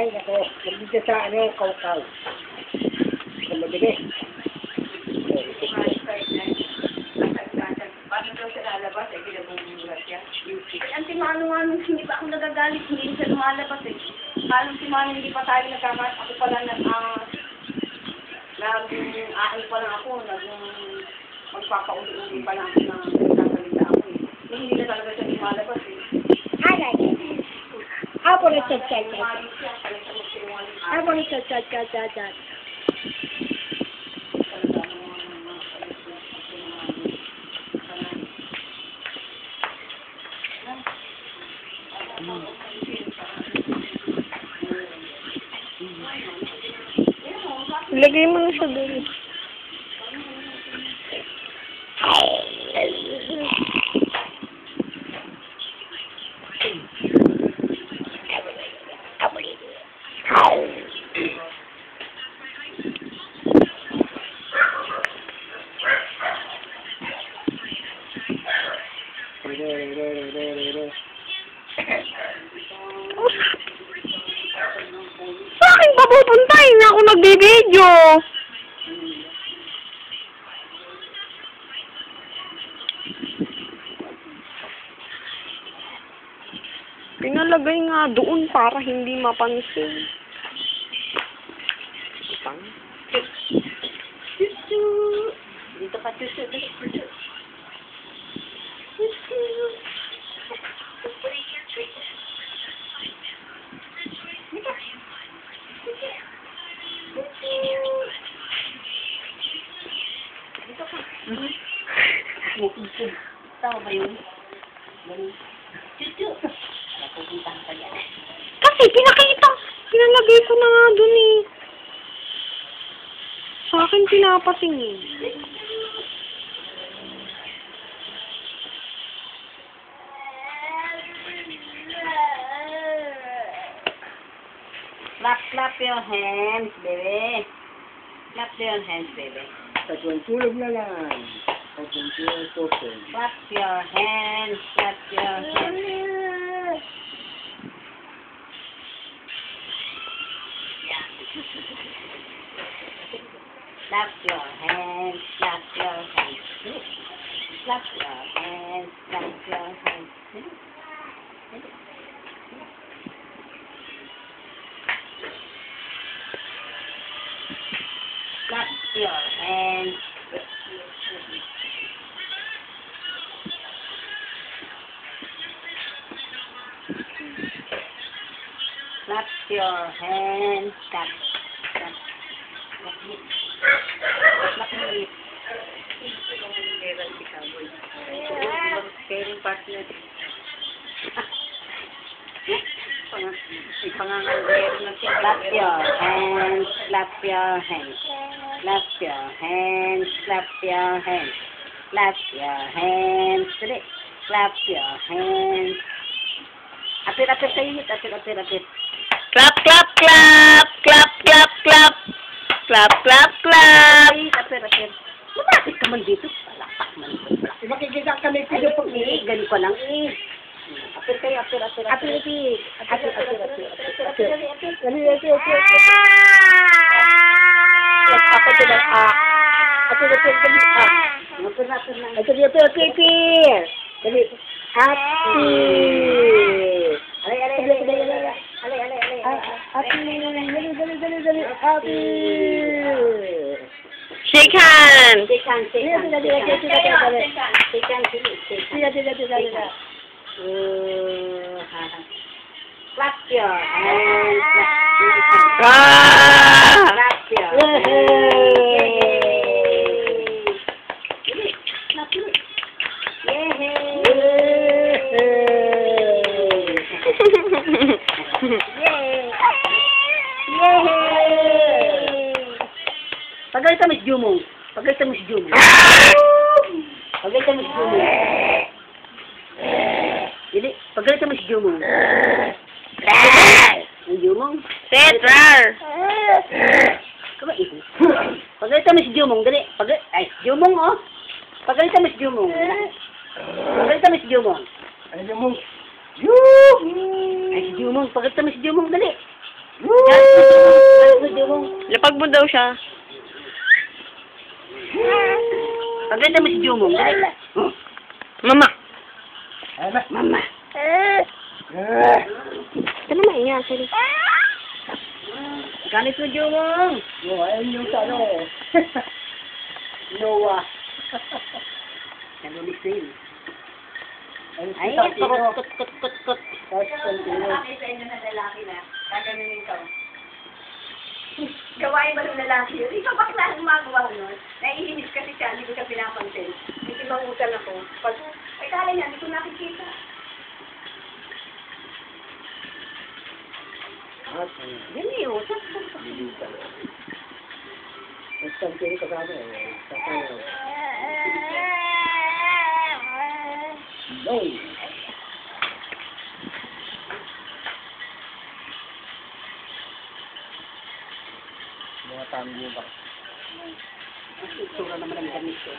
Ay, nako. Nandito sa ano, kaukaw. Sa mabili. Paano daw siya lalabas eh, pinabumulat siya. Ang si Mano, hindi pa ako nagagalit, hindi siya lumalabas eh. Halong si Mano, hindi pa tayo nagkakas. Ako pala nag-aani pa lang ako, magpapauli-uli pa lang ako na nagsasalita ako eh. Hindi na talaga siya lumalabas eh. Alay. Ako na chat. Ako na chat. Lagay mo na siya doon. Saan pa pupunta? Hindi ako nagbibideo. Pinalagay nga doon para hindi mapansin. Dito ka, chuchu. Tama ba yun? Chuchu. Napupuntahan ka yan. Kasi pinalagay ko na nga doon eh. Sa akin pinapatingin. Clap your hands, baby. Clap your hands, baby. Tulog na lang. Tulog. Clap your hands, clap your hands. Clap your hands, clap your hands. Clap your hands, clap your hands. Clap your hands. Clap your hands. Clap. Caring partner. Clap your hands. Clap your hands. Clap your hands. Clap your hands. Clap your hands. Dali. Clap your hands. Apir sa init. Apir. Clap, clap, clap! Clap, clap, clap! Clap, clap, clap! Apir. Lumapit ka man dito. Palapak man. Makikita kami pili po. Ganun pa lang eh. Apir kayo. Apir. Shake hands! Clap your hands. Ah! Clap your hands. Pagalitan mo si Jumong. Jadi, pagalitan mo si Jumong. Ang Jumong? Setrar! Kaba iho. Pagalitan mo si Jumong, dali. Jumong oh. Pagalitan mo si Jumong. Ano mo? Ay, si Jumong. Pagalitan mo si Jumong, dali. Wag mo daw siya. Paganda mo si Jumong. Dali. Mama. Mama. Ito naman iya. Sorry. Kanis mo, Jumong. Ayun yung sa ano. Noah. Nalumisin. Ayun Ay, si Santino. kut. Tapos Santino. Sa inyo na lalaki na. Gaganunin ka. Gawain ba ng lalaki yun? Ikaw bakla ang magawa nun? Naiinis kasi siya, hindi ko siya pinapansin. May ibang utan ako. Pag, ay kala niya, hindi ko nakikita. Yan eh, oh. Tapos Santino kasama eh. Santino. No. Mga tamo ba? Ang itsura naman ang gamit ko.